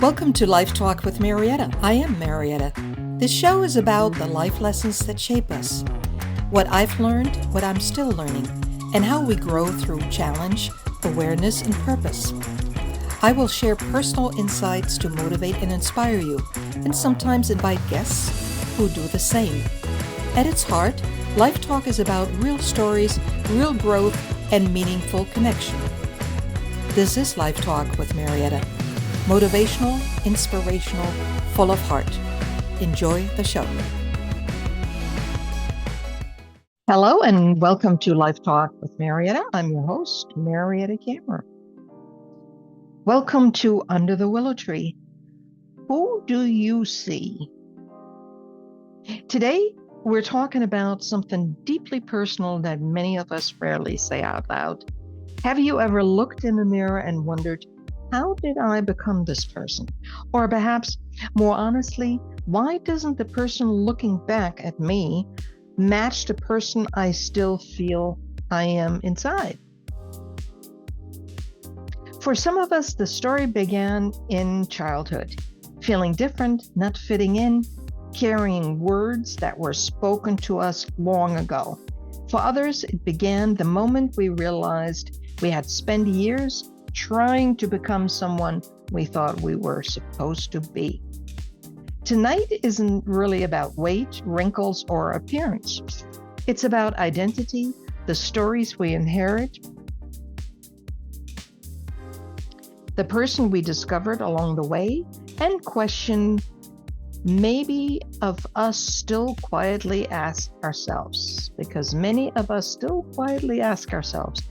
Welcome to LifeTalk with Mariette. I am Mariette. This show is about the life lessons that shape us, what I've learned, what I'm still learning, and how we grow through challenge, awareness, and purpose. I will share personal insights to motivate and inspire you, and sometimes invite guests who do the same. At its heart, LifeTalk is about real stories, real growth, and meaningful connection. This is LifeTalk with Mariette. Motivational, inspirational, full of heart. Enjoy the show. Hello and welcome to Life Talk with Mariette. I'm your host, Mariette Cameron. Welcome to Under the Willow Tree. Who do you see? Today, we're talking about something deeply personal that many of us rarely say out loud. Have you ever looked in the mirror and wondered, how did I become this person? Or perhaps, more honestly, why doesn't the person looking back at me match the person I still feel I am inside? For some of us, the story began in childhood, feeling different, not fitting in, carrying words that were spoken to us long ago. For others, it began the moment we realized we had spent years trying to become someone we thought we were supposed to be. Tonight isn't really about weight, wrinkles, or appearance. It's about identity, the stories we inherit, the person we discovered along the way, and question maybe of us still quietly ask ourselves, because many of us still quietly ask ourselves,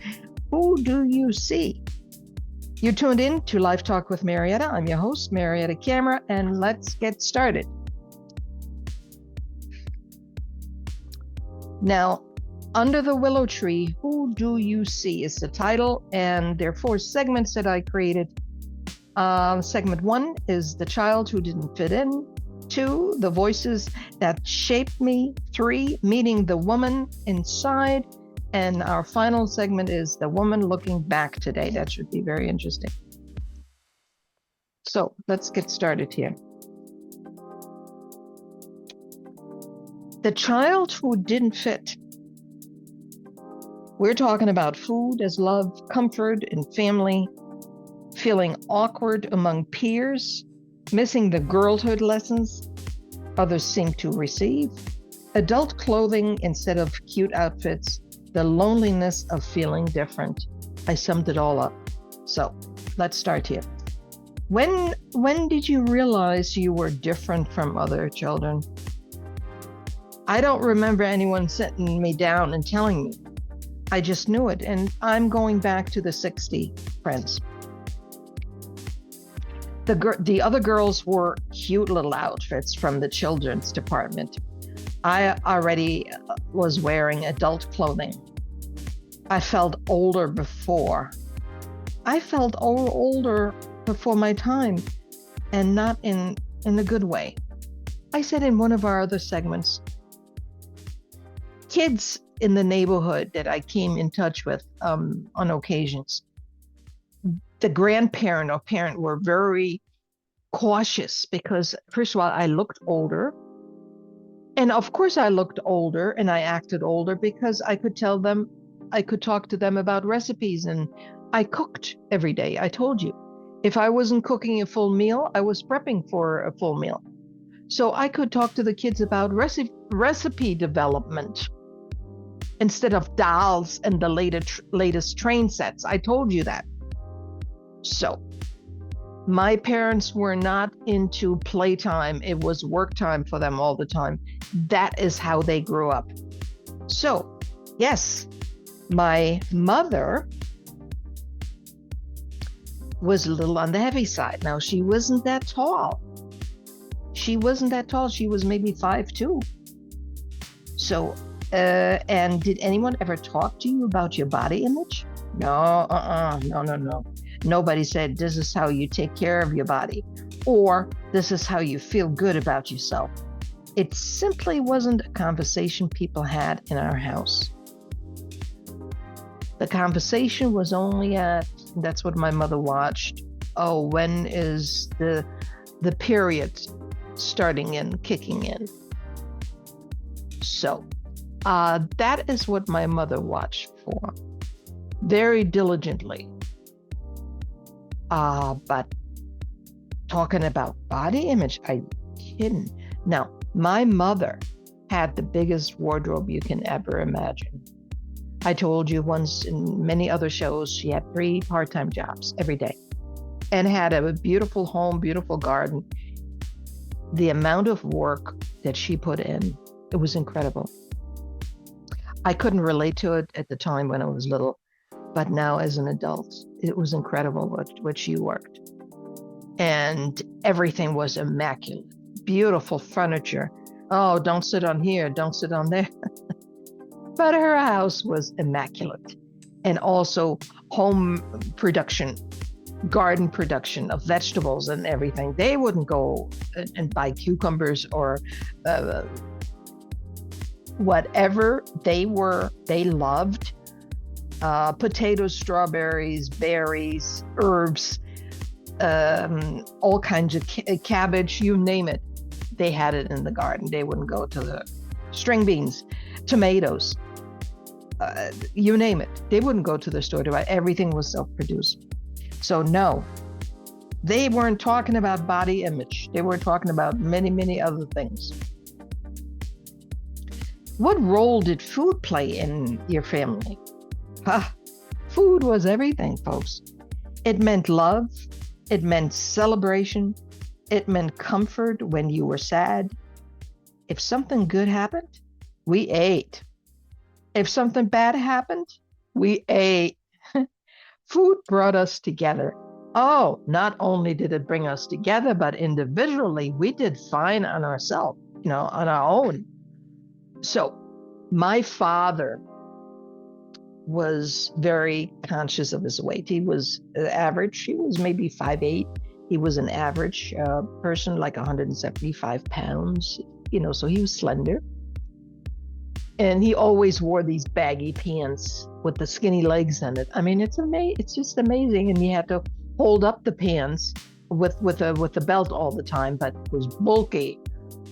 who do you see? You're tuned in to Life Talk with Mariette. I'm your host, Mariette Cameron, and let's get started. Now, Under the Willow Tree, Who Do You See is the title, and there are 4 segments that I created. Segment 1 is the child who didn't fit in. 2, the voices that shaped me. 3, meeting the woman inside. And our final segment is the woman looking back today. That should be very interesting. So let's get started here. The child who didn't fit. We're talking about food as love, comfort, and family, feeling awkward among peers, missing the girlhood lessons others seem to receive, adult clothing instead of cute outfits, the loneliness of feeling different. I summed it all up. So let's start here. When did you realize you were different from other children? I don't remember anyone sitting me down and telling me. I just knew it, and I'm going back to the 60s, friends. The other girls wore cute little outfits from the children's department. I already was wearing adult clothing. I felt older before. I felt older before my time, and not in a good way. I said in one of our other segments, kids in the neighborhood that I came in touch with on occasions, the grandparent or parent were very cautious because, first of all, I looked older. And of course I looked older and I acted older because I could talk to them about recipes, and I cooked every day. I told you, if I wasn't cooking a full meal, I was prepping for a full meal. So I could talk to the kids about recipe development instead of dolls and the latest train sets. I told you that. So my parents were not into playtime. It was work time for them all the time. That is how they grew up. So, yes, my mother was a little on the heavy side. Now, she wasn't that tall. She was maybe 5'2". So, and did anyone ever talk to you about your body image? No. Nobody said, this is how you take care of your body, or this is how you feel good about yourself. It simply wasn't a conversation people had in our house. The conversation was only that's what my mother watched, oh, when is the period starting and kicking in? So that is what my mother watched for very diligently. But talking about body image, I kidding. Now, my mother had the biggest wardrobe you can ever imagine. I told you once in many other shows, she had 3 part-time jobs every day and had a beautiful home, beautiful garden. The amount of work that she put in, it was incredible. I couldn't relate to it at the time when I was little, but now as an adult, it was incredible what she worked. And everything was immaculate, beautiful furniture. Oh, don't sit on here, don't sit on there. But her house was immaculate. And also home production, garden production of vegetables and everything. They wouldn't go and buy cucumbers or whatever they loved. Potatoes, strawberries, berries, herbs, all kinds of cabbage, you name it. They had it in the garden. They wouldn't go to the string beans, tomatoes, you name it. They wouldn't go to the store to buy. Everything was self-produced. So no, they weren't talking about body image. They were talking about many, many other things. What role did food play in your family? Food was everything, folks. It meant love. It meant celebration. It meant comfort when you were sad. If something good happened, we ate. If something bad happened, we ate. Food brought us together. Oh, not only did it bring us together, but individually, we did fine on ourselves, on our own. So my father was very conscious of his weight. He was average. He was maybe 5'8". He was an average person, like 175 pounds, so he was slender. And he always wore these baggy pants with the skinny legs in it. I mean, it's just amazing. And he had to hold up the pants with the belt all the time, but it was bulky.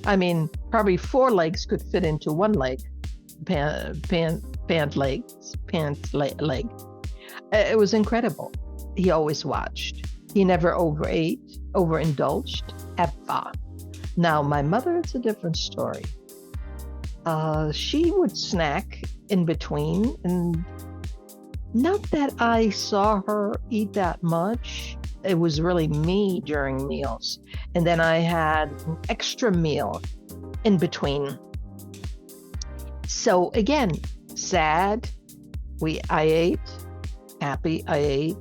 I mean, probably 4 legs could fit into 1 leg, pant leg. It was incredible. He always watched. He never overindulged, ever. Now, my mother, it's a different story. She would snack in between, and not that I saw her eat that much. It was really me during meals. And then I had an extra meal in between. So again, sad, I ate. Happy, I ate.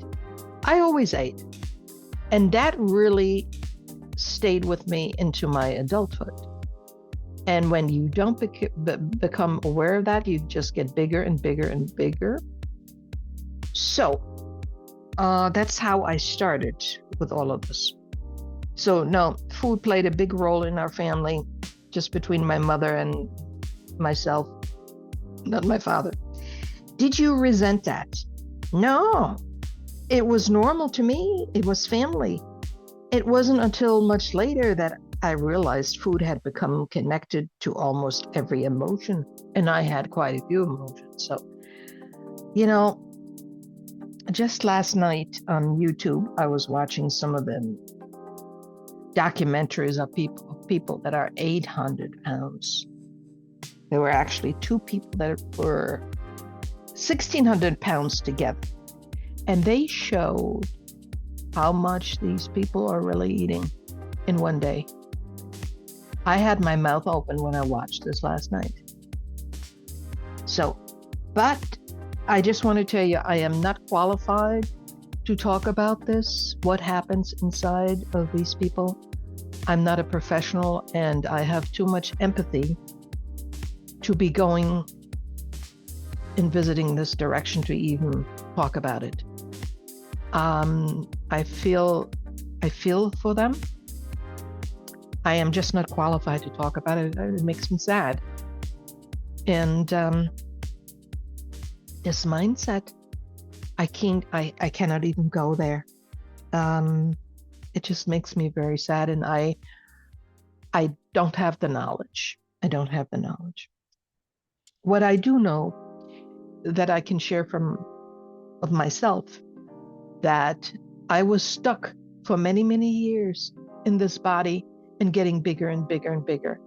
I always ate. And that really stayed with me into my adulthood. And when you don't become aware of that, you just get bigger and bigger and bigger. So that's how I started with all of this. So no, food played a big role in our family, just between my mother and myself, not my father. Did you resent that? No, it was normal to me. It was family. It wasn't until much later that I realized food had become connected to almost every emotion, and I had quite a few emotions. So, just last night on YouTube, I was watching some of the documentaries of people that are 800 pounds. There were actually 2 people that were 1,600 pounds together, and they showed how much these people are really eating in one day. I had my mouth open when I watched this last night. So, but I just want to tell you, I am not qualified to talk about this, what happens inside of these people. I'm not a professional, and I have too much empathy to be going and visiting this direction to even talk about it. I feel for them. I am just not qualified to talk about it. It makes me sad. And this mindset, I cannot even go there. Um, it just makes me very sad, and I don't have the knowledge. I don't have the knowledge. What I do know that I can share from of myself, that I was stuck for many, many years in this body and getting bigger and bigger and bigger.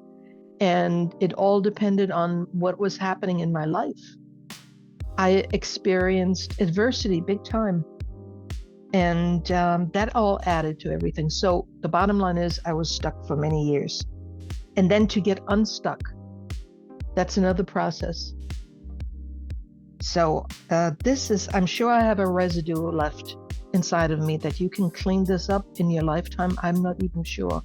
And it all depended on what was happening in my life. I experienced adversity big time. And that all added to everything. So the bottom line is I was stuck for many years. And then to get unstuck, that's another process. So I'm sure I have a residue left inside of me that you can clean this up in your lifetime. I'm not even sure.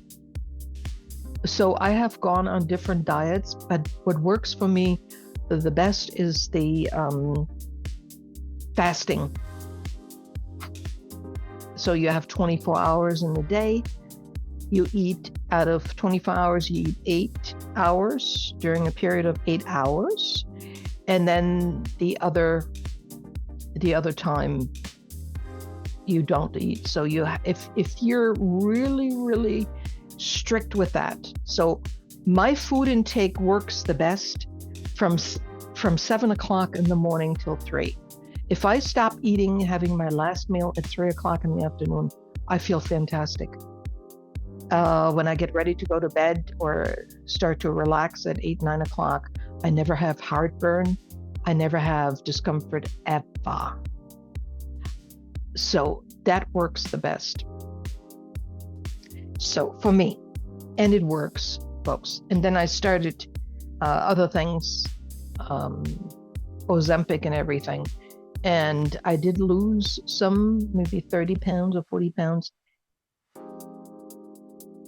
So I have gone on different diets, but what works for me the best is the fasting. So you have 24 hours in the day. You eat out of 24 hours, you eat 8 hours during a period of 8 hours. And then the other time you don't eat. So if you're really, really strict with that. So my food intake works the best from 7 o'clock in the morning till 3. If I stop eating, having my last meal at 3 o'clock in the afternoon, I feel fantastic. When I get ready to go to bed or start to relax at 8, 9 o'clock, I never have heartburn. I never have discomfort ever. So that works the best. So for me, and it works, folks. And then I started other things, Ozempic and everything. And I did lose some, maybe 30 pounds or 40 pounds.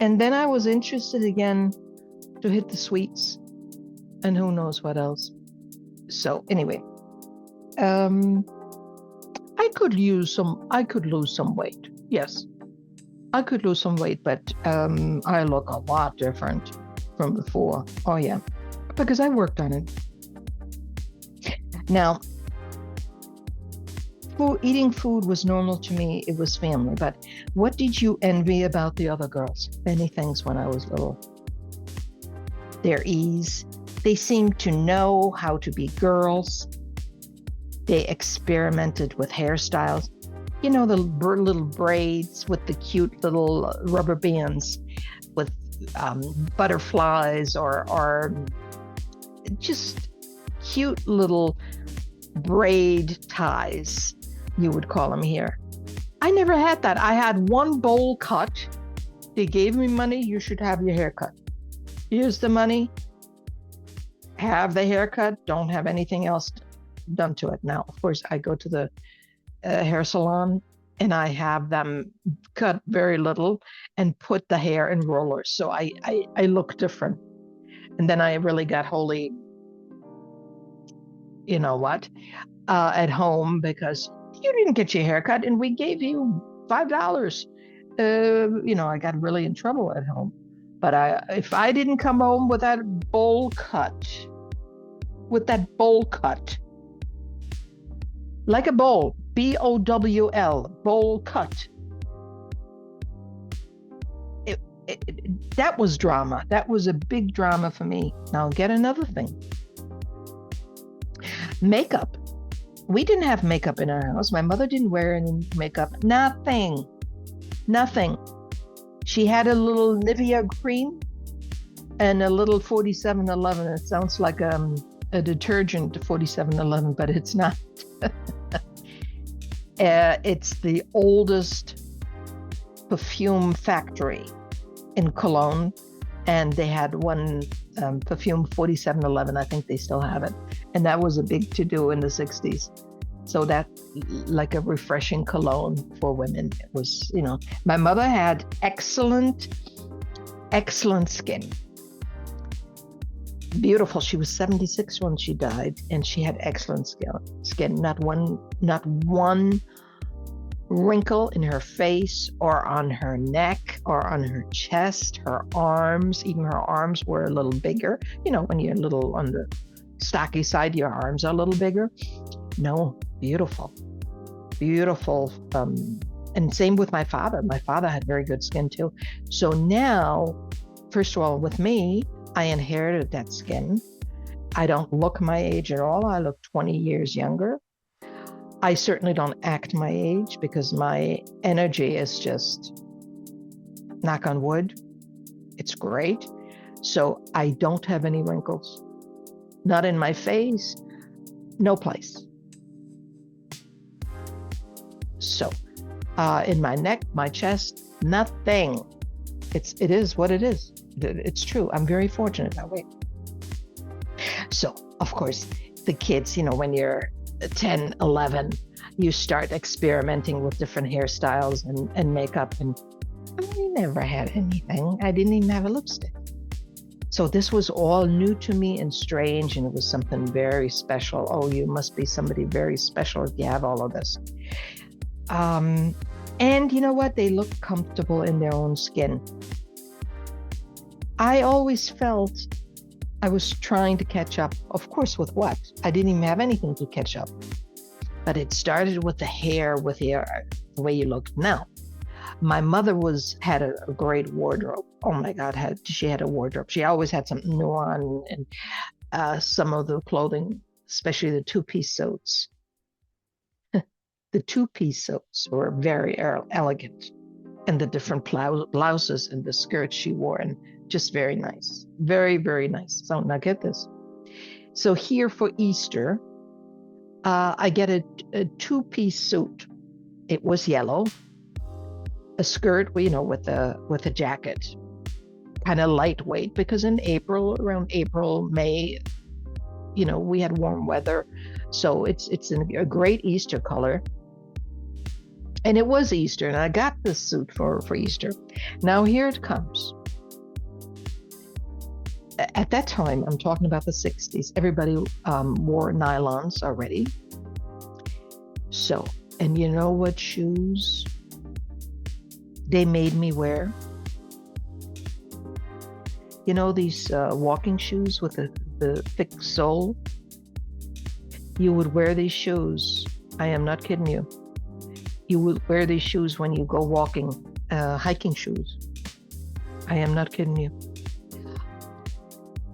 And then I was interested again to hit the sweets and who knows what else. So anyway, I could lose some weight. Yes, I could lose some weight, but I look a lot different from before. Oh yeah, because I worked on it. Now, eating food was normal to me. It was family. But what did you envy about the other girls? Many things when I was little. Their ease. They seemed to know how to be girls. They experimented with hairstyles. You know, the little braids with the cute little rubber bands with butterflies or just cute little braid ties, you would call them here. I never had that. I had one bowl cut. They gave me money. You should have your hair cut. Here's the money. Have the haircut. Don't have anything else done to it. Now, of course, I go to the hair salon and I have them cut very little and put the hair in rollers. So I look different. And then I really got wholly, you know what, at home because you didn't get your hair cut and we gave you $5. You know, I got really in trouble at home. But if I didn't come home with that bowl cut, like a bowl, B-O-W-L, bowl cut. That was drama. That was a big drama for me. Now get another thing. Makeup. We didn't have makeup in our house. My mother didn't wear any makeup. Nothing. She had a little Nivea cream and a little 4711. It sounds like a detergent, 4711, but it's not. It's the oldest perfume factory in Cologne, and they had one perfume 4711. I think they still have it, and that was a big to-do in the 60s. So that, like a refreshing cologne for women, it was, you know. My mother had excellent skin. Beautiful. She was 76 when she died, and she had excellent skin. Not one wrinkle in her face or on her neck or on her chest, her arms. Even her arms were a little bigger. You know, when you're a little on the stocky side, your arms are a little bigger. No, beautiful. And same with my father. My father had very good skin too. So now, first of all, with me, I inherited that skin. I don't look my age at all. I look 20 years younger. I certainly don't act my age because my energy is just, knock on wood, it's great. So I don't have any wrinkles, not in my face, no place. So in my neck, my chest, nothing. It is what it is. It's true. I'm very fortunate that way. So, of course, the kids, when you're 10, 11, you start experimenting with different hairstyles and makeup. And I never had anything. I didn't even have a lipstick. So this was all new to me and strange, and it was something very special. Oh, you must be somebody very special if you have all of this. And you know what? They look comfortable in their own skin. I always felt I was trying to catch up. Of course, with what? I didn't even have anything to catch up. But it started with the hair, with the way you looked. Now, my mother had a great wardrobe. Oh my God, she had a wardrobe. She always had something new on, and some of the clothing, especially the two-piece suits. The two-piece suits were very elegant, and the different blouses and the skirts she wore, and just very nice. Very, very nice. So now get this. So here for Easter, I get a two-piece suit. It was yellow, a skirt, with a jacket, kind of lightweight, because around April, May, we had warm weather. So it's a great Easter color. And it was Easter, and I got this suit for Easter. Now here it comes. At that time, I'm talking about the 60s, everybody wore nylons already. So, and you know what shoes they made me wear? These walking shoes with the thick sole? You would wear these shoes. I am not kidding you. You would wear these shoes when you go walking, hiking shoes. I am not kidding you.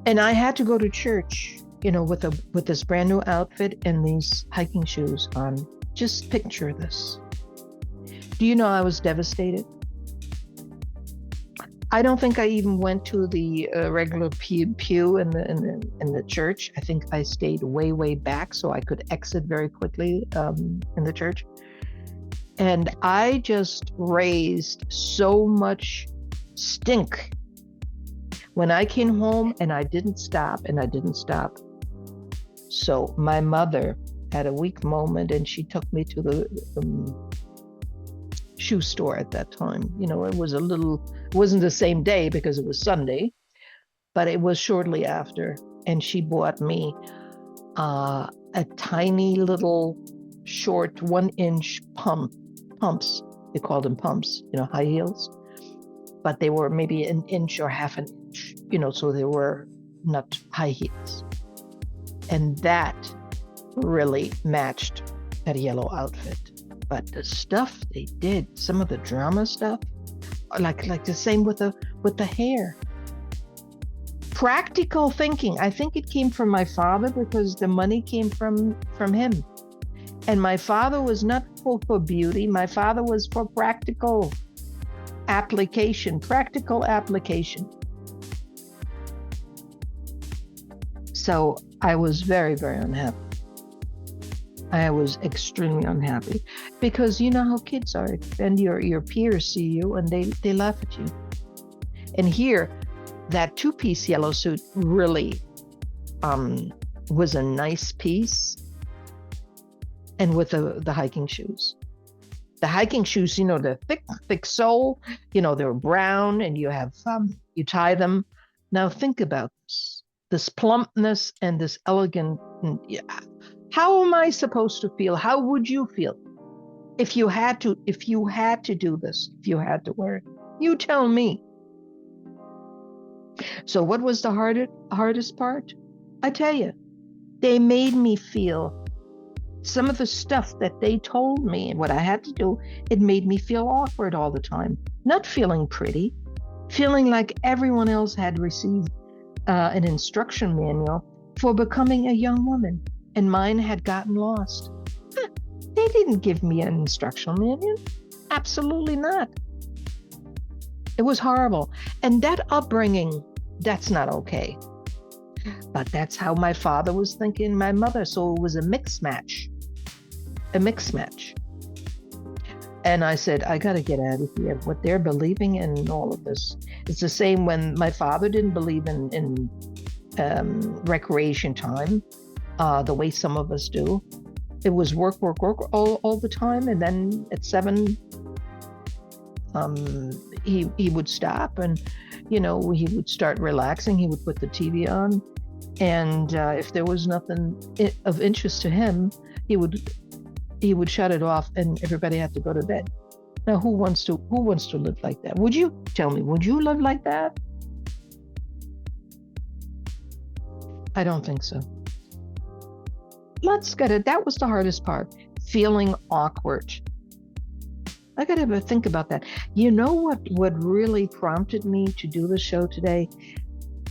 And I had to go to church, with this brand new outfit and these hiking shoes on. Just picture this. Do you know I was devastated? I don't think I even went to the regular pew in the church. I think I stayed way, way back so I could exit very quickly in the church. And I just raised so much stink when I came home, and I didn't stop. So my mother had a weak moment, and she took me to the shoe store at that time. It wasn't the same day because it was Sunday, but it was shortly after. And she bought me a tiny little short 1-inch pumps. They called them pumps, high heels, but they were maybe an inch or half an inch, so they were not high heels. And that really matched that yellow outfit. But the stuff they did, some of the drama stuff, like the same with the hair. Practical thinking. I think it came from my father because the money came from him. And my father was not for beauty. My father was for practical application. So I was very, very unhappy. I was extremely unhappy because you know how kids are, and your peers see you and they laugh at you. And here, that two-piece yellow suit really was a nice piece, and with the hiking shoes. The hiking shoes, the thick sole, they're brown, and you tie them. Now think about this plumpness and this elegant. How am I supposed to feel? How would you feel if you had to do this, if you had to wear it? You tell me. So what was the hardest part? I tell you, they made me feel Some of the stuff that they told me and what I had to do, it made me feel awkward all the time. Not feeling pretty, feeling like everyone else had received an instruction manual for becoming a young woman, and mine had gotten lost. They didn't give me an instructional manual. Absolutely not. It was horrible. And that upbringing, that's not okay. But that's how my father was thinking, my mother. So it was a mixed match. A mixed match. And I said, I got to get out of here. What they're believing in all of this. It's the same when my father didn't believe in recreation time, the way some of us do. It was work all the time. And then at 7, he would stop and, he would start relaxing. He would put the TV on. And if there was nothing of interest to him, he would shut it off and everybody had to go to bed. Now, who wants to live like that? Would you live like that? I don't think so. Let's get it. That was the hardest part. Feeling awkward. I got to think about that. You know what really prompted me to do the show today?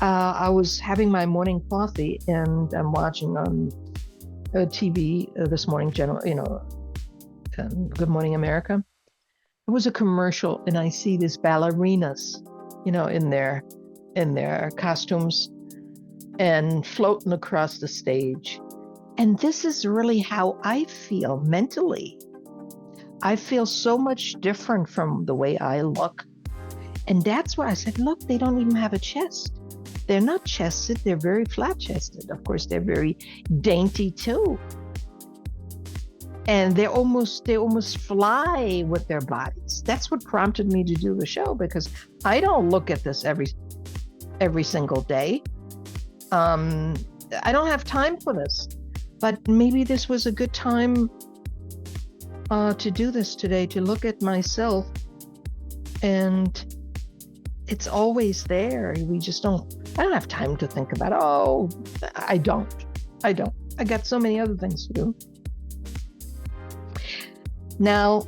I was having my morning coffee and I'm watching on TV this morning, Good Morning America. It was a commercial, and I see these ballerinas, in their costumes and floating across the stage. And this is really how I feel mentally. I feel so much different from the way I look. And that's why I said, look, they don't even have a chest. They're not chested, they're very flat chested. Of course, they're very dainty too. And they almost fly with their bodies. That's what prompted me to do the show, because I don't look at this every single day. I don't have time for this, but maybe this was a good time to do this today, to look at myself, and it's always there. I don't have time to think about, I don't. I got so many other things to do. Now,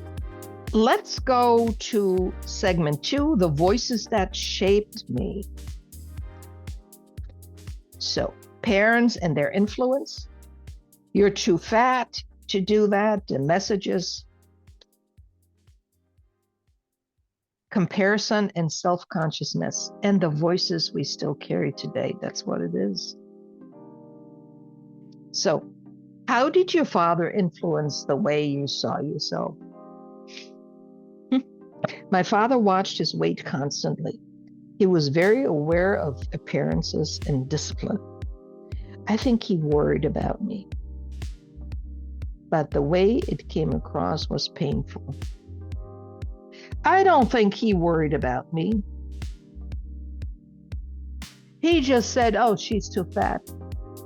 let's go to segment 2, the voices that shaped me. So, parents and their influence. You're too fat to do that, the messages. Comparison and self-consciousness, and the voices we still carry today. That's what it is. So, how did your father influence the way you saw yourself? My father watched his weight constantly. He was very aware of appearances and discipline. I think he worried about me, but the way it came across was painful. I don't think he worried about me. He just said, she's too fat.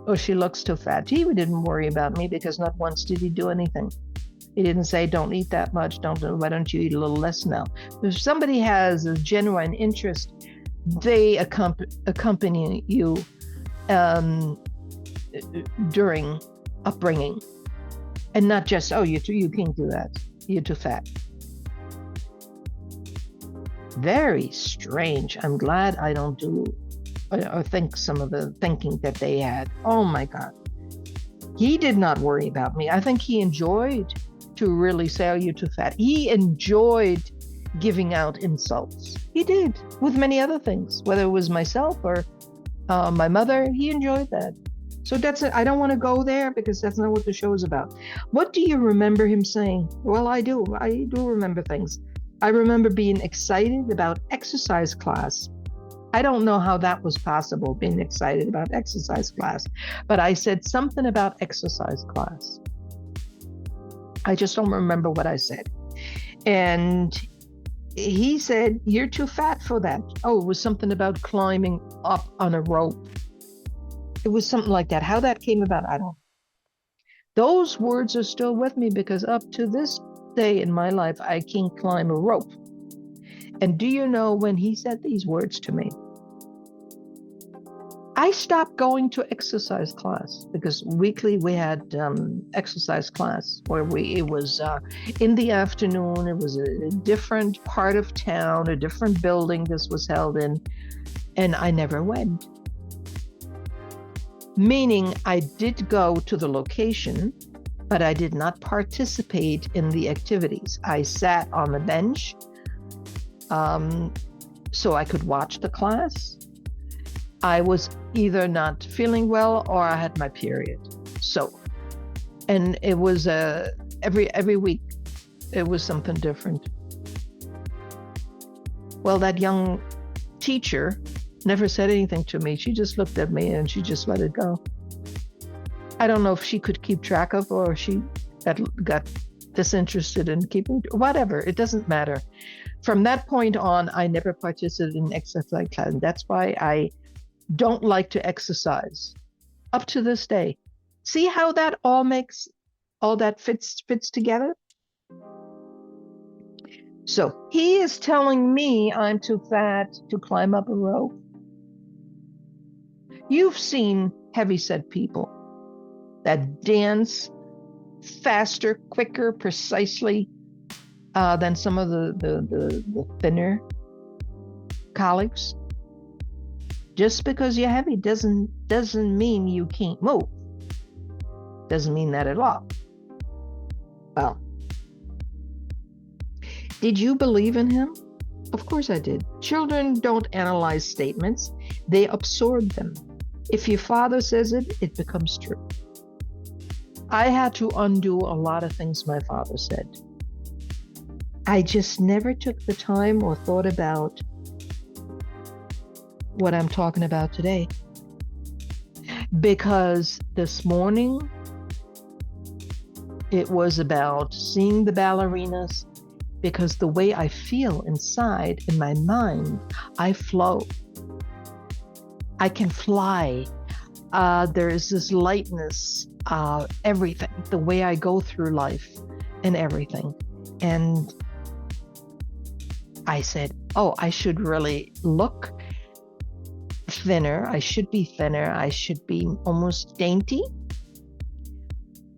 Or she looks too fat. He didn't worry about me because not once did he do anything. He didn't say, don't eat that much. Why don't you eat a little less now? If somebody has a genuine interest, they accompany you during upbringing. And not just, you can't do that. You're too fat. Very strange. I'm glad I don't do or think some of the thinking that they had. Oh my God. He did not worry about me. I think he enjoyed to really say, you're too fat. He enjoyed giving out insults. He did, with many other things, whether it was myself or my mother. He enjoyed that. So that's it. I don't want to go there because that's not what the show is about. What do you remember him saying? Well, I do remember things. I remember being excited about exercise class. I don't know how that was possible, being excited about exercise class, but I said something about exercise class. I just don't remember what I said. And he said, you're too fat for that. It was something about climbing up on a rope. It was something like that. How that came about, I don't know. Those words are still with me because up to this day in my life, I can't climb a rope. And do you know when he said these words to me? I stopped going to exercise class because weekly we had exercise class where it was in the afternoon. It was a different part of town, a different building this was held in, and I never went. Meaning I did go to the location, but I did not participate in the activities. I sat on the bench so I could watch the class. I was either not feeling well or I had my period. So, and it was every week, it was something different. Well, that young teacher never said anything to me. She just looked at me and she just let it go. I don't know if she could keep track of or she got disinterested in keeping, whatever, it doesn't matter. From that point on, I never participated in exercise class. And that's why I don't like to exercise up to this day. See how that all fits together? So he is telling me I'm too fat to climb up a rope. You've seen heavyset people that dance faster, quicker, precisely than some of the thinner colleagues. Just because you're heavy doesn't mean you can't move. Doesn't mean that at all. Well, did you believe in him? Of course I did. Children don't analyze statements. They absorb them. If your father says it, it becomes true. I had to undo a lot of things my father said. I just never took the time or thought about what I'm talking about today. Because this morning, it was about seeing the ballerinas, because the way I feel inside in my mind, I flow. I can fly. There is this lightness, everything, the way I go through life and everything. And I said, oh, I should really look thinner. I should be thinner. I should be almost dainty.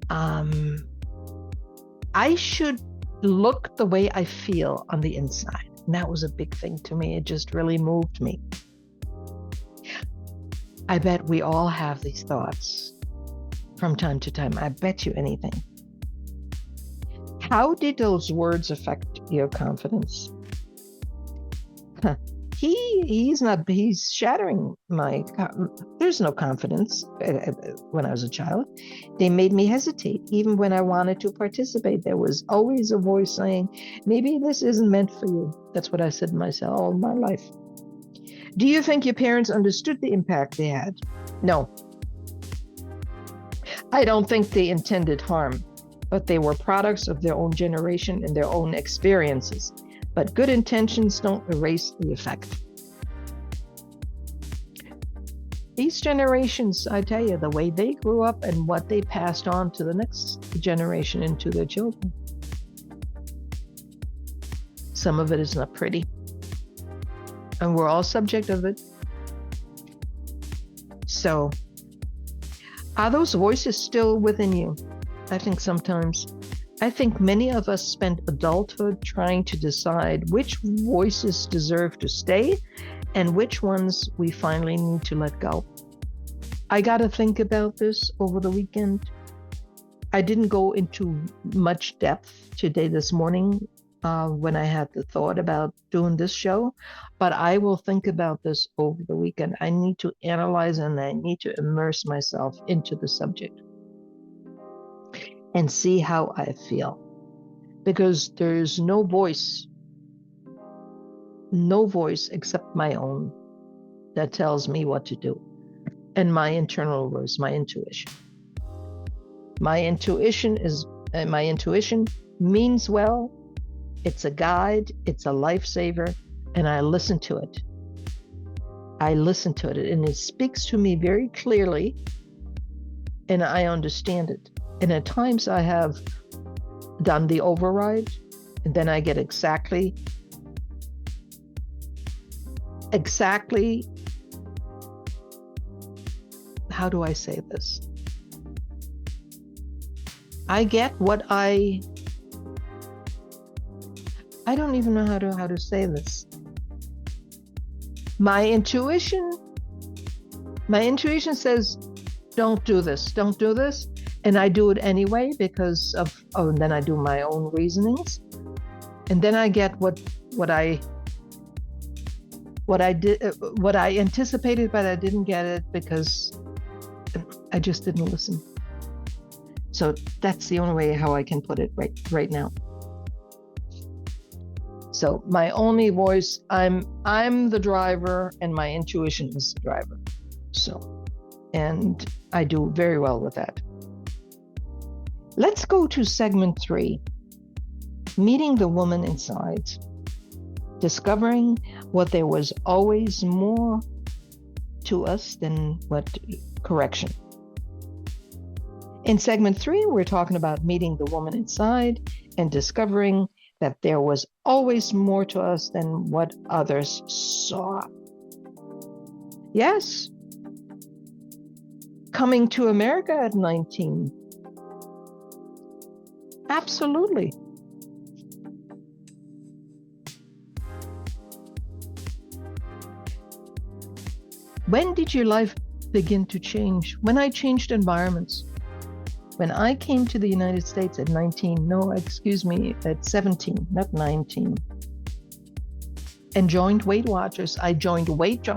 I should look the way I feel on the inside. And that was a big thing to me. It just really moved me. I bet we all have these thoughts from time to time. I bet you anything. How did those words affect your confidence? He's shattering there's no confidence when I was a child. They made me hesitate. Even when I wanted to participate, there was always a voice saying, maybe this isn't meant for you. That's what I said to myself all my life. Do you think your parents understood the impact they had? No. I don't think they intended harm, but they were products of their own generation and their own experiences. But good intentions don't erase the effect. These generations, I tell you, the way they grew up and what they passed on to the next generation and to their children. Some of it is not pretty. And we're all subject of it. So, are those voices still within you? I think sometimes. I think many of us spent adulthood trying to decide which voices deserve to stay and which ones we finally need to let go. I got to think about this over the weekend. I didn't go into much depth today, this morning, when I had the thought about doing this show, but I will think about this over the weekend. I need to analyze and I need to immerse myself into the subject and see how I feel, because there's no voice except my own that tells me what to do, and my internal voice, my intuition. My intuition means well. It's a guide, it's a lifesaver, and I listen to it. And it speaks to me very clearly, and I understand it. And at times I have done the override, and then I get exactly how do I say this? I get what I don't even know how to say this. My intuition says, don't do this, and I do it anyway because of, and then I do my own reasonings, and then I get what I anticipated, but I didn't get it because I just didn't listen. So that's the only way how I can put it right now. So my only voice, I'm the driver and my intuition is the driver. So, and I do very well with that. Let's go to segment 3, meeting the woman inside, discovering what there was always more to us than what correction. In segment 3, we're talking about meeting the woman inside and discovering that there was always more to us than what others saw. Yes. Coming to America at 19. Absolutely. When did your life begin to change? When I changed environments. When I came to the United States at 19, at 17, not 19, and joined Weight Watchers. I joined Weight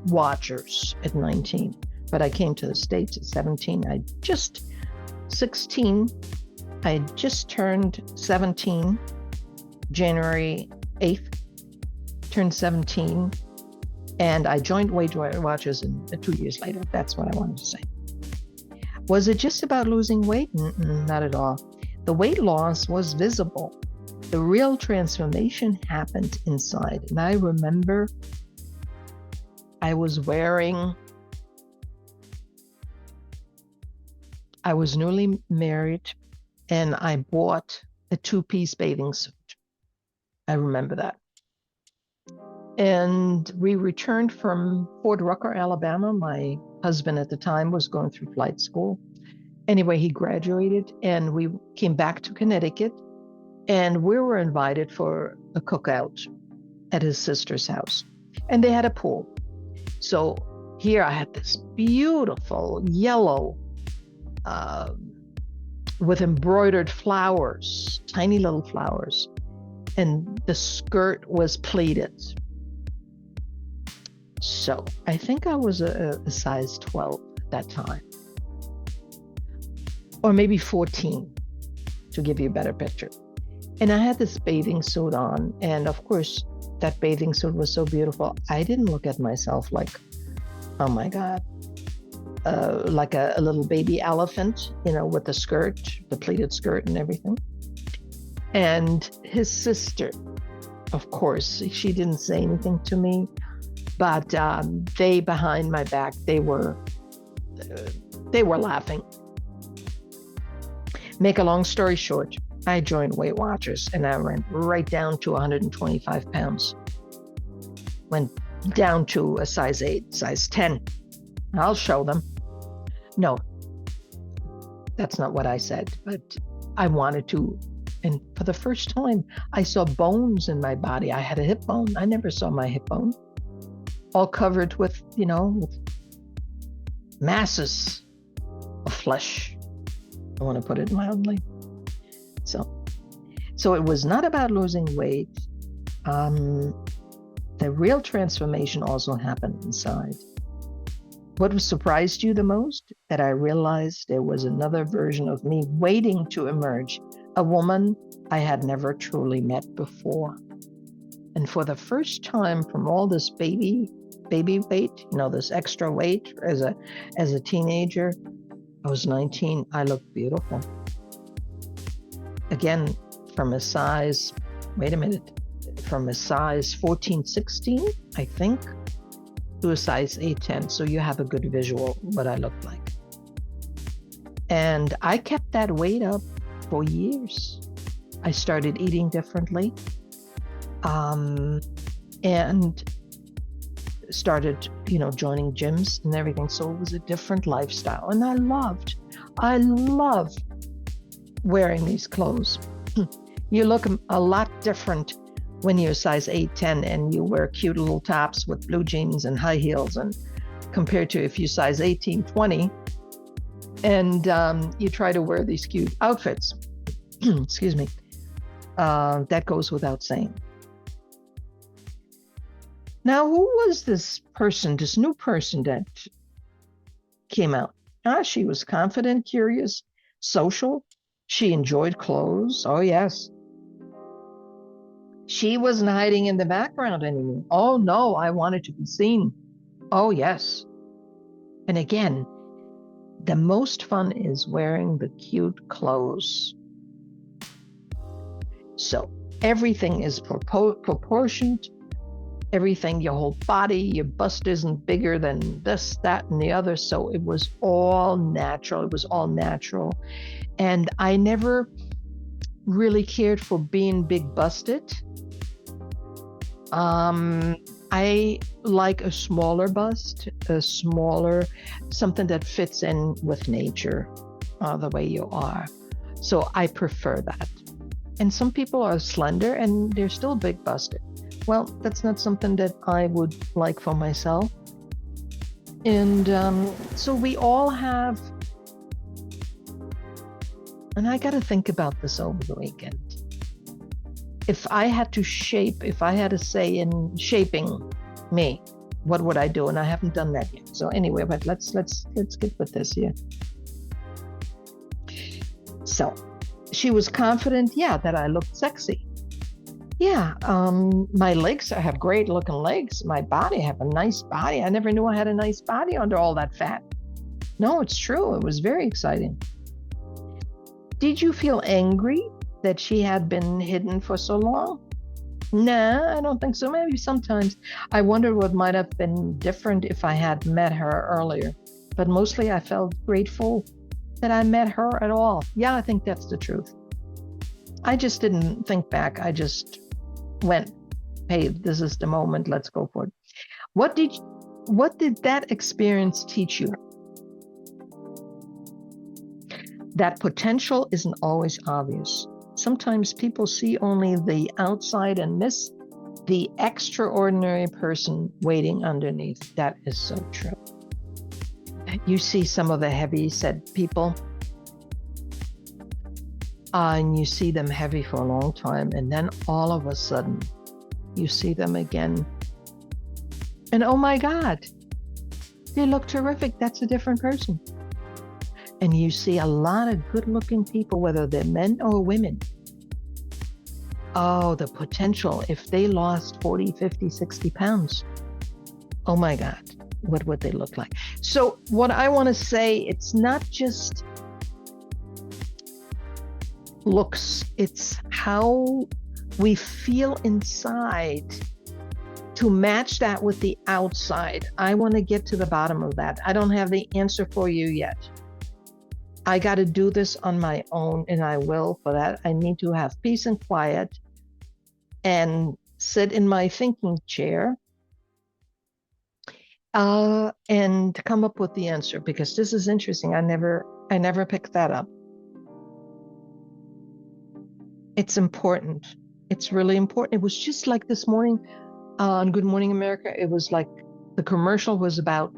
Watchers at 19, but I came to the States at 17. I just turned 17, January 8th, turned 17, and I joined Weight Watchers 2 years later. That's what I wanted to say. Was it just about losing weight? Not at all. The weight loss was visible. The real transformation happened inside. And I remember I was newly married and I bought a 2-piece bathing suit. I remember that. And we returned from Fort Rucker, Alabama. My husband at the time was going through flight school. Anyway, he graduated and we came back to Connecticut and we were invited for a cookout at his sister's house. And they had a pool. So here I had this beautiful yellow with embroidered flowers, tiny little flowers. And the skirt was pleated. So I think I was a size 12 at that time, or maybe 14 to give you a better picture. And I had this bathing suit on. And of course, that bathing suit was so beautiful. I didn't look at myself like, oh my God, like a little baby elephant, with the skirt, the pleated skirt and everything. And his sister, of course, she didn't say anything to me. But they, behind my back, they were laughing. Make a long story short, I joined Weight Watchers and I went right down to 125 pounds. Went down to a size 8, size 10. I'll show them. No, that's not what I said, but I wanted to. And for the first time, I saw bones in my body. I had a hip bone. I never saw my hip bone. All covered with, with masses of flesh. I want to put it mildly. So it was not about losing weight. The real transformation also happened inside. What surprised you the most? That I realized there was another version of me waiting to emerge, a woman I had never truly met before. And for the first time, from all this baby weight, this extra weight as a teenager, I was 19, I looked beautiful. Again, from a size 14, 16, I think, to a size 8, 10. So you have a good visual what I looked like. And I kept that weight up for years. I started eating differently. And started, joining gyms and everything. So it was a different lifestyle. And I love wearing these clothes. You look a lot different when you're size 8, 10, and you wear cute little tops with blue jeans and high heels, and compared to if you size 18, 20, and you try to wear these cute outfits. Excuse me. That goes without saying. Now, who was this new person that came out? She was confident, curious, social. She enjoyed clothes. Oh, yes. She wasn't hiding in the background anymore. Oh, no, I wanted to be seen. Oh, yes. And again, the most fun is wearing the cute clothes. So everything is proportioned. Everything, your whole body, your bust isn't bigger than this, that, and the other. So it was all natural. It was all natural. And I never really cared for being big busted. I like a smaller bust, something that fits in with nature, the way you are. So I prefer that. And some people are slender and they're still big busted. Well, that's not something that I would like for myself. And so we all have, and I got to think about this over the weekend. If I had to say in shaping me, what would I do? And I haven't done that yet. So anyway, but let's get with this here. So she was confident, that I looked sexy. My legs, I have great looking legs. My body, I have a nice body. I never knew I had a nice body under all that fat. No, it's true. It was very exciting. Did you feel angry that she had been hidden for so long? Nah, I don't think so. Maybe sometimes I wondered what might have been different if I had met her earlier. But mostly I felt grateful that I met her at all. Yeah, I think that's the truth. I just didn't think back. I just went, hey, this is the moment. Let's go for it. What did that experience teach you? That potential isn't always obvious. Sometimes people see only the outside and miss the extraordinary person waiting underneath. That is so true. You see some of the heavy-set people, and you see them heavy for a long time, and then all of a sudden, you see them again, and oh my God, they look terrific. That's a different person. And you see a lot of good-looking people, whether they're men or women. Oh, the potential, if they lost 40, 50, 60 pounds, oh my God, what would they look like? So what I want to say, it's not just looks, it's how we feel inside to match that with the outside. I want to get to the bottom of that. I don't have the answer for you yet. I got to do this on my own, and I will. For that, I need to have peace and quiet and sit in my thinking chair and come up with the answer, because this is interesting. I never picked that up. It's important. It's really important. It was just like this morning on Good Morning America. It was like the commercial was about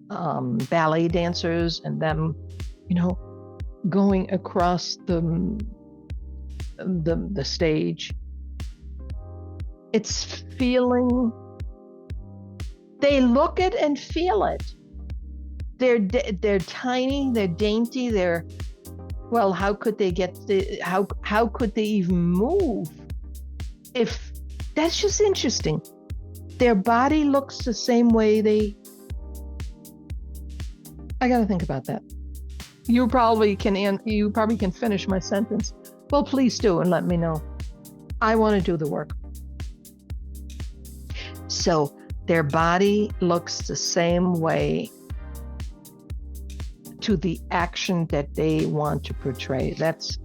ballet dancers and them, going across the stage. It's feeling. They look it and feel it. They're tiny. They're dainty. Well, how could they how could they even move? If that's just interesting. Their body looks the same way I got to think about that. You probably can finish my sentence. Well, please do, and let me know. I want to do the work. So their body looks the same way to the action that they want to portray. That's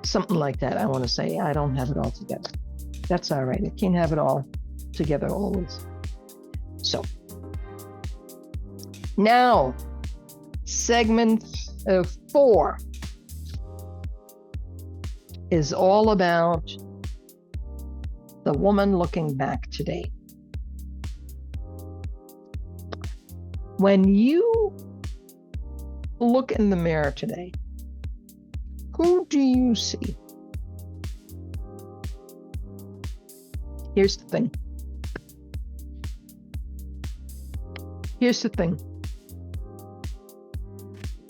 something like that. I want to say I don't have it all together. That's all right. I can't have it all together always. So now segment 4 is all about the woman looking back today. When you look in the mirror today, who do you see? Here's the thing. Here's the thing.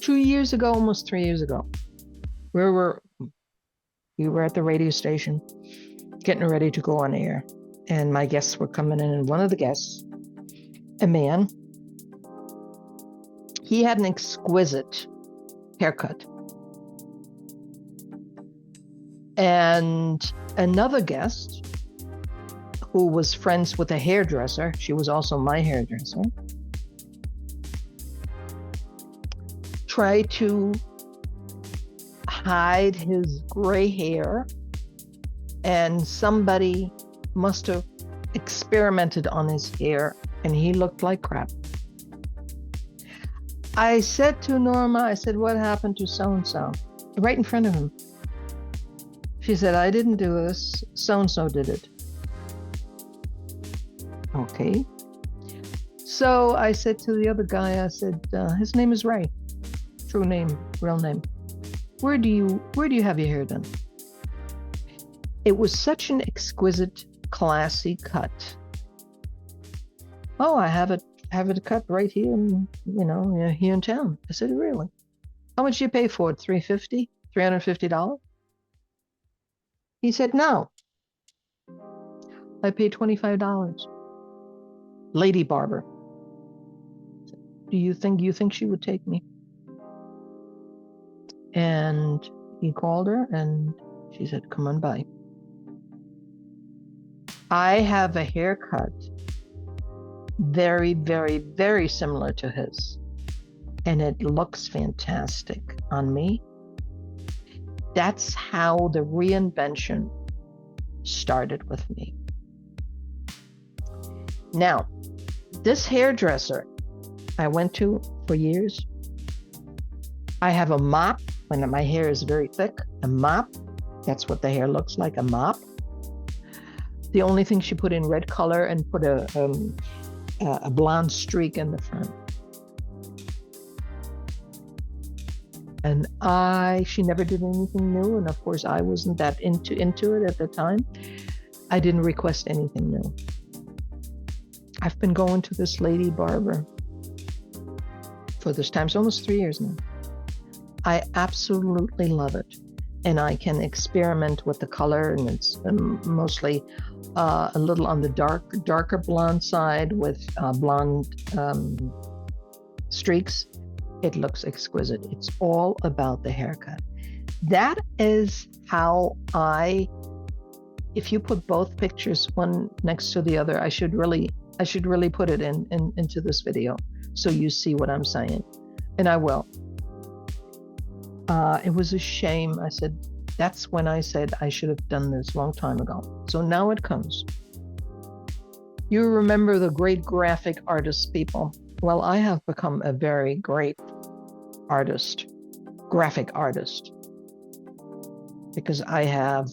2 years ago, almost 3 years ago, we were at the radio station getting ready to go on air, and my guests were coming in, and one of the guests, a man, he had an exquisite haircut. And another guest who was friends with a hairdresser, she was also my hairdresser, tried to hide his gray hair, and somebody must have experimented on his hair, and he looked like crap. I said to Norma, I said, what happened to so-and-so? Right in front of him. She said, I didn't do this, so-and-so did it. Okay. So I said to the other guy, I said, his name is Ray. True name, real name. Where do you have your hair done? It was such an exquisite, classy cut. Oh, I have it cut right here in, here in town. I said, really? How much do you pay for it? $350? He said, no. I paid $25. Lady barber. Do you think she would take me? And he called her and she said, come on by. I have a haircut very, very, very similar to his, and it looks fantastic on me. That's how the reinvention started with me. Now, this hairdresser I went to for years, I have a mop when my hair is very thick, a mop. That's what the hair looks like, a mop. The only thing she put in red color and put a blonde streak in the front. And she never did anything new. And of course, I wasn't that into it at the time. I didn't request anything new. I've been going to this lady barber for this time. It's almost 3 years now. I absolutely love it. And I can experiment with the color, and it's mostly a little on the darker blonde side with blonde streaks. It looks exquisite. It's all about the haircut. That is how if you put both pictures one next to the other, I should really put it into this video so you see what I'm saying, and I will. It was a shame. I said, that's when I said I should have done this a long time ago. So now it comes. You remember the great graphic artist people? Well, I have become a very great artist, graphic artist, because I have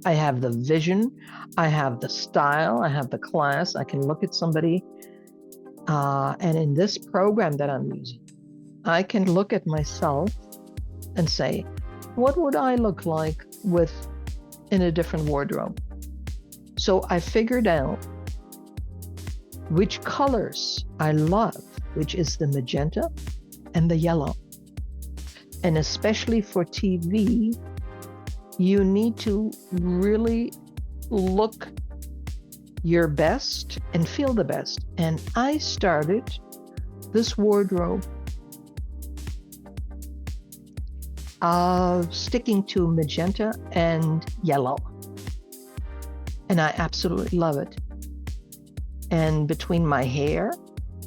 the vision, I have the style, I have the class. I can look at somebody, and in this program that I'm using, I can look at myself and say, what would I look like in a different wardrobe? So I figured out which colors I love, which is the magenta and the yellow. And especially for TV, you need to really look your best and feel the best. And I started this wardrobe sticking to magenta and yellow. And I absolutely love it. And between my hair,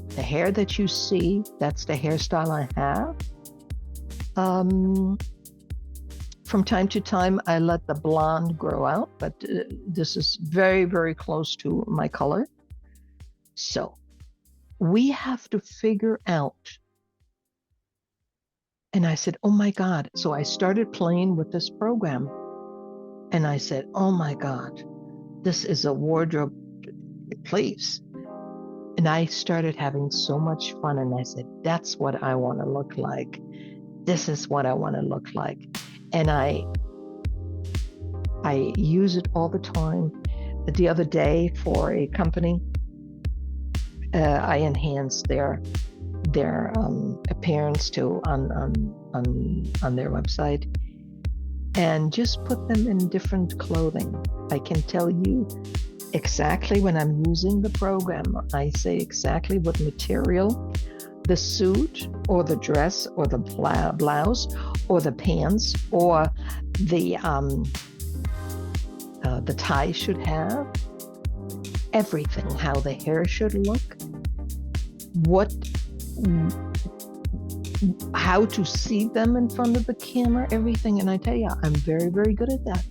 the hair that you see, that's the hairstyle I have. From time to time, I let the blonde grow out, but this is very, very close to my color. So We have to figure out. And I said, oh my God. So I started playing with this program. And I said, oh my God, this is a wardrobe place. And I started having so much fun. And I said, that's what I want to look like. This is what I want to look like. And I use it all the time. The other day for a company, I enhanced their appearance too on their website, and just put them in different clothing. I can tell you exactly when I'm using the program. I say exactly what material, the suit or the dress or the blouse or the pants or the tie should have, everything, how the hair should look, how to see them in front of the camera, everything. And I tell you, I'm very, very good at that.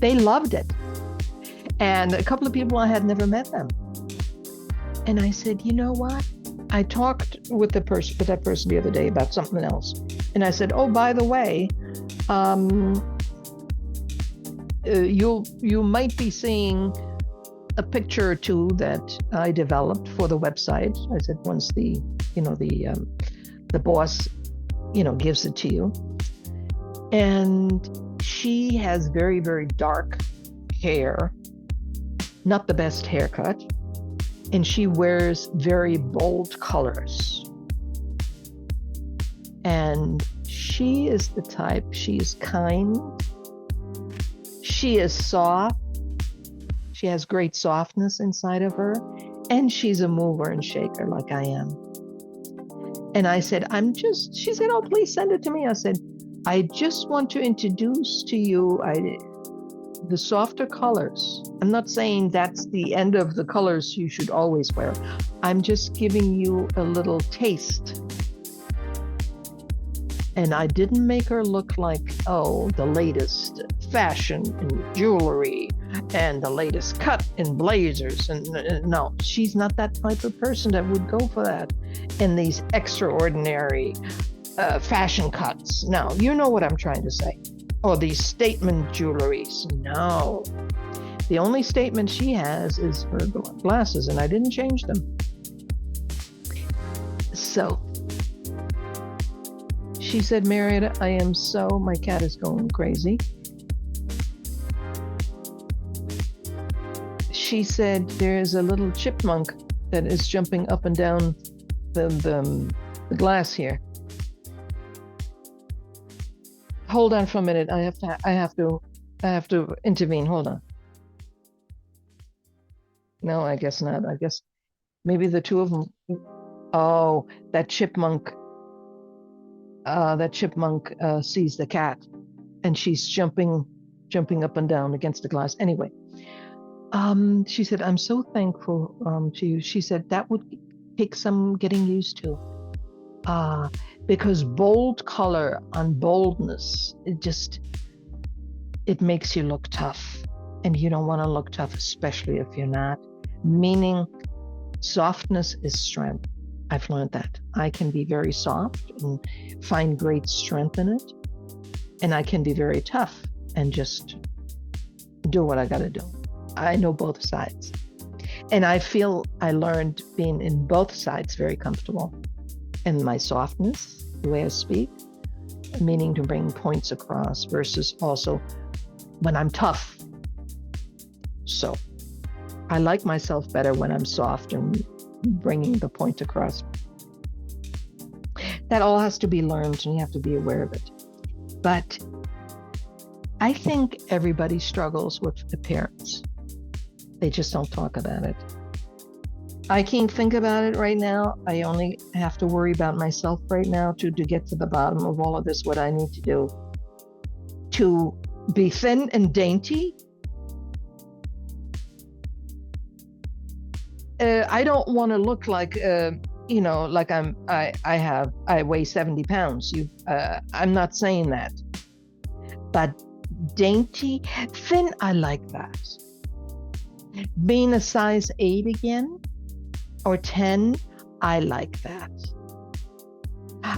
They loved it. And a couple of people, I had never met them. And I said, you know what? I talked with that person the other day about something else. And I said, oh, by the way, you might be seeing a picture or two that I developed for the website. I said, once the boss, gives it to you. And she has very, very dark hair, not the best haircut. And she wears very bold colors. And she is the type, she is kind. She is soft. She has great softness inside of her. And she's a mover and shaker like I am. And I said, she said, oh, please send it to me. I said, I just want to introduce to you the softer colors. I'm not saying that's the end of the colors you should always wear. I'm just giving you a little taste. And I didn't make her look like, oh, the latest fashion in jewelry and the latest cut in blazers. And no, she's not that type of person that would go for that. And these extraordinary fashion cuts. No, you know what I'm trying to say. Or these statement jewelries. No. The only statement she has is her glasses, and I didn't change them. So she said, Mariette, my cat is going crazy. She said, there's a little chipmunk that is jumping up and down the glass here. Hold on for a minute. I have to intervene. Hold on. No, I guess not. I guess maybe the two of them. Oh, that chipmunk sees the cat, and she's jumping up and down against the glass. Anyway, she said, I'm so thankful to you. She said that would take some getting used to. Because bold color on boldness, it makes you look tough. And you don't want to look tough, especially if you're not. Meaning, softness is strength. I've learned that. I can be very soft and find great strength in it. And I can be very tough and just do what I got to do. I know both sides. And I feel I learned being in both sides very comfortable. And my softness, the way I speak, meaning to bring points across, versus also when I'm tough. So I like myself better when I'm soft and bringing the point across. That all has to be learned, and you have to be aware of it. But I think everybody struggles with appearance. They just don't talk about it. I can't think about it right now. I only have to worry about myself right now to get to the bottom of all of this, what I need to do. To be thin and dainty. I don't want to look like, like I weigh 70 pounds. I'm not saying that. But dainty, thin, I like that. Being a size 8 again, or 10, I like that.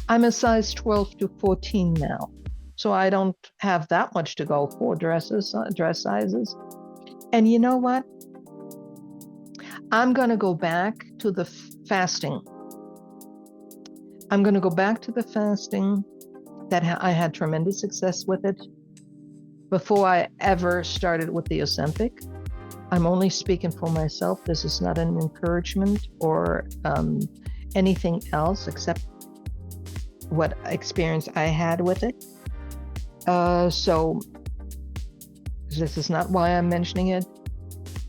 I'm a size 12 to 14 now, so I don't have that much to go for dress sizes. And you know what? I'm going to go back to the fasting. I'm going to go back to the fasting that I had tremendous success with it before I ever started with the Ozempic. I'm only speaking for myself. This is not an encouragement or anything else except what experience I had with it. So this is not why I'm mentioning it.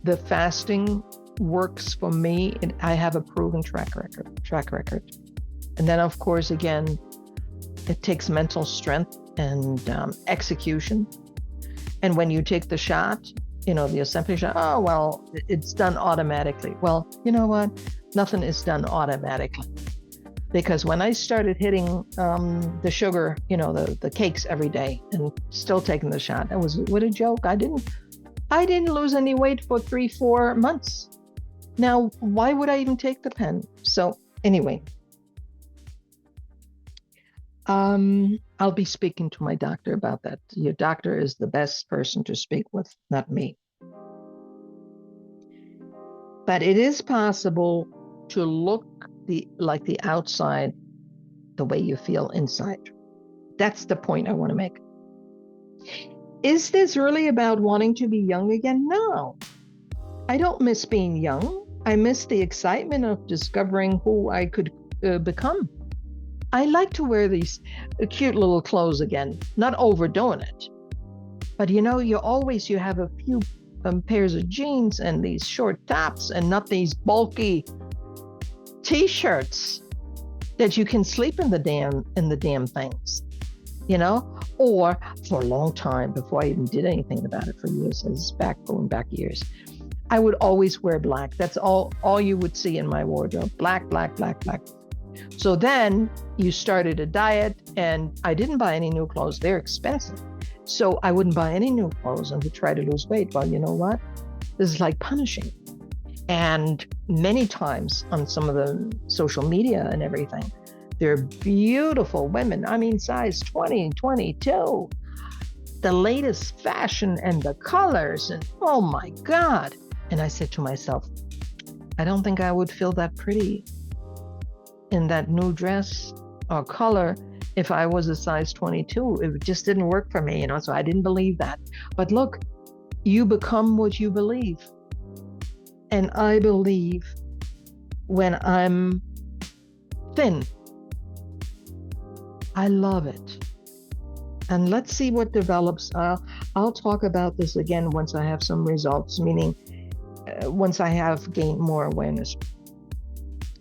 The fasting works for me. I have a proven track record. And then, of course, again, it takes mental strength and execution. And when you take the shot, the Ozempic shot, oh, well, it's done automatically. Well, you know what? Nothing is done automatically. Because when I started hitting the sugar, the cakes every day and still taking the shot, that was what a joke. I didn't lose any weight for 3-4 months. Now, why would I even take the pen? So anyway, I'll be speaking to my doctor about that. Your doctor is the best person to speak with, not me. But it is possible to look like the outside, the way you feel inside. That's the point I want to make. Is this really about wanting to be young again? No. I don't miss being young. I miss the excitement of discovering who I could become. I like to wear these cute little clothes again, not overdoing it. But you have a few pairs of jeans and these short tops and not these bulky t-shirts that you can sleep in the damn things, or for a long time before I even did anything about it for years, going back years, I would always wear black. That's all you would see in my wardrobe. Black, black, black, black. So then you started a diet and I didn't buy any new clothes. They're expensive. So I wouldn't buy any new clothes and to try to lose weight. Well, you know what? This is like punishing. And many times on some of the social media and everything, they're beautiful women. I mean, size 20, 22, the latest fashion and the colors and oh my God. And I said to myself, I don't think I would feel that pretty in that new dress or color if I was a size 22. It just didn't work for me, so I didn't believe that. But look, you become what you believe. And I believe when I'm thin, I love it. And let's see what develops. I'll talk about this again once I have some results, meaning once I have gained more awareness.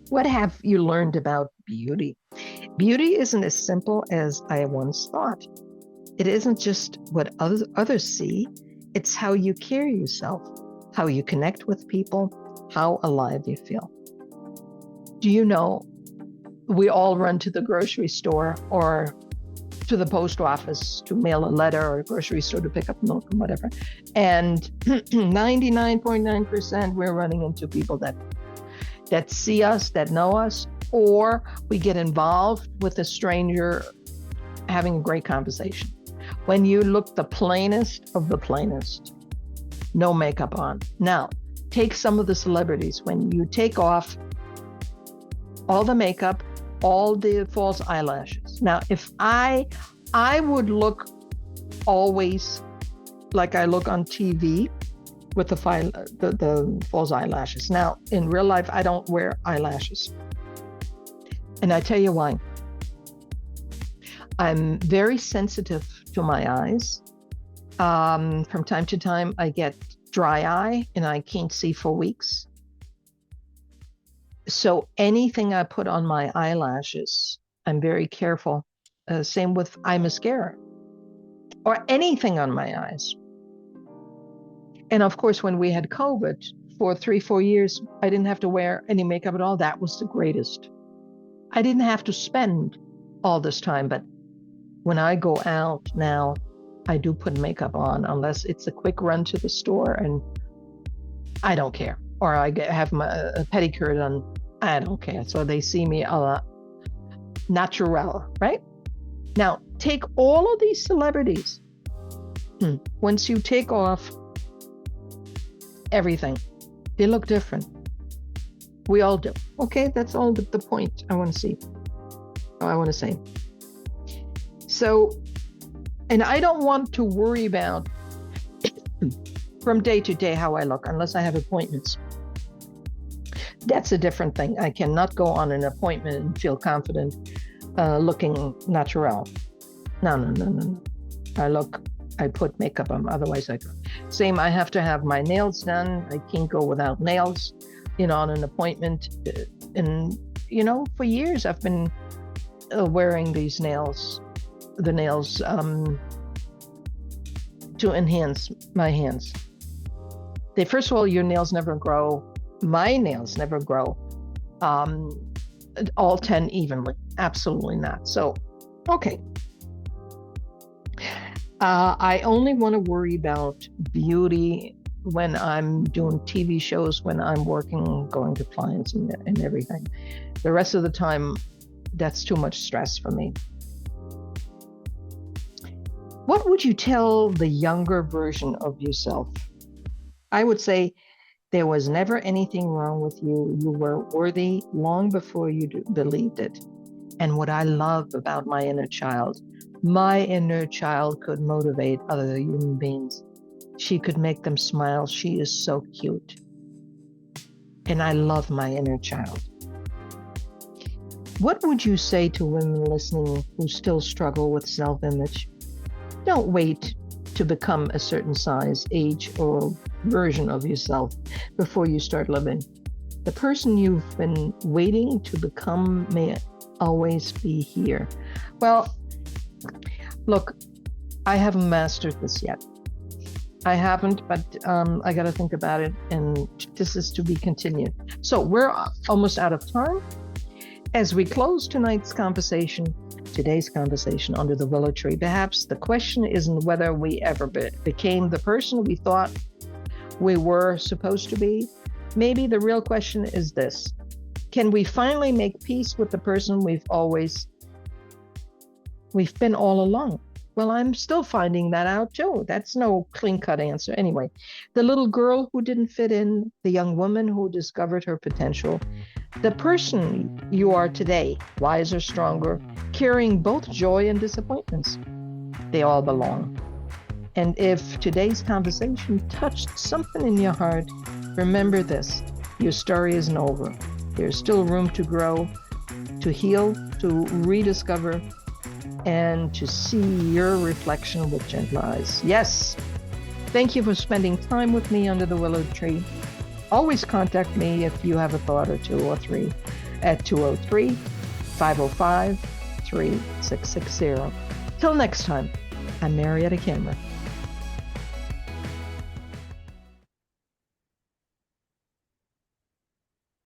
What have you learned about beauty? Beauty isn't as simple as I once thought. It isn't just what others see. It's how you carry yourself, how you connect with people, how alive you feel. Do you know, we all run to the grocery store or to the post office to mail a letter or a grocery store to pick up milk and whatever. And 99.9% we're running into people that see us, that know us, or we get involved with a stranger having a great conversation. When you look the plainest of the plainest, no makeup on. Now, take some of the celebrities. When you take off all the makeup, all the false eyelashes. Now, if I would look always like I look on TV with the false eyelashes. Now, in real life, I don't wear eyelashes. And I tell you why. I'm very sensitive to my eyes. From time to time, I get dry eye and I can't see for weeks. So anything I put on my eyelashes, I'm very careful. Same with eye mascara or anything on my eyes. And of course, when we had COVID for 3-4 years, I didn't have to wear any makeup at all. That was the greatest. I didn't have to spend all this time, but when I go out now, I do put makeup on unless it's a quick run to the store and I don't care. Or I have a pedicure done I don't care. So they see me a la natural, right? Now, take all of these celebrities. Once you take off everything, they look different. We all do. Okay, that's all the point I want to see. I want to say. So, and I don't want to worry about from day to day how I look unless I have appointments. That's a different thing. I cannot go on an appointment and feel confident looking natural. No. I put makeup on, otherwise I go. Same, I have to have my nails done. I can't go without nails, on an appointment. And, for years I've been wearing these nails, the nails to enhance my hands. First of all, your nails never grow. My nails never grow all 10 evenly. Absolutely not. So, okay. I only want to worry about beauty when I'm doing TV shows, when I'm working, going to clients and everything. The rest of the time, that's too much stress for me. What would you tell the younger version of yourself? I would say there was never anything wrong with you. You were worthy long before you believed it. And what I love about my inner child could motivate other human beings. She could make them smile. She is so cute. And I love my inner child. What would you say to women listening who still struggle with self-image? Don't wait to become a certain size, age, or version of yourself before you start living. The person you've been waiting to become may always be here. Well, look, I haven't mastered this yet. I haven't, but I got to think about it, and this is to be continued. So we're almost out of time. As we close today's conversation under the willow tree, perhaps the question isn't whether we ever became the person we thought we were supposed to be. Maybe the real question is this: can we finally make peace with the person we've been all along? Well, I'm still finding that out too. That's no clean-cut answer. Anyway, the little girl who didn't fit in, the young woman who discovered her potential, the person you are today, wiser, stronger, carrying both joy and disappointments. They all belong. And if today's conversation touched something in your heart, remember this: your story isn't over. There's still room to grow, to heal, to rediscover, and to see your reflection with gentle eyes. Yes. Thank you for spending time with me under the willow tree. Always contact me if you have a thought or two or three at 203-505-3660. Till next time, I'm Mariette.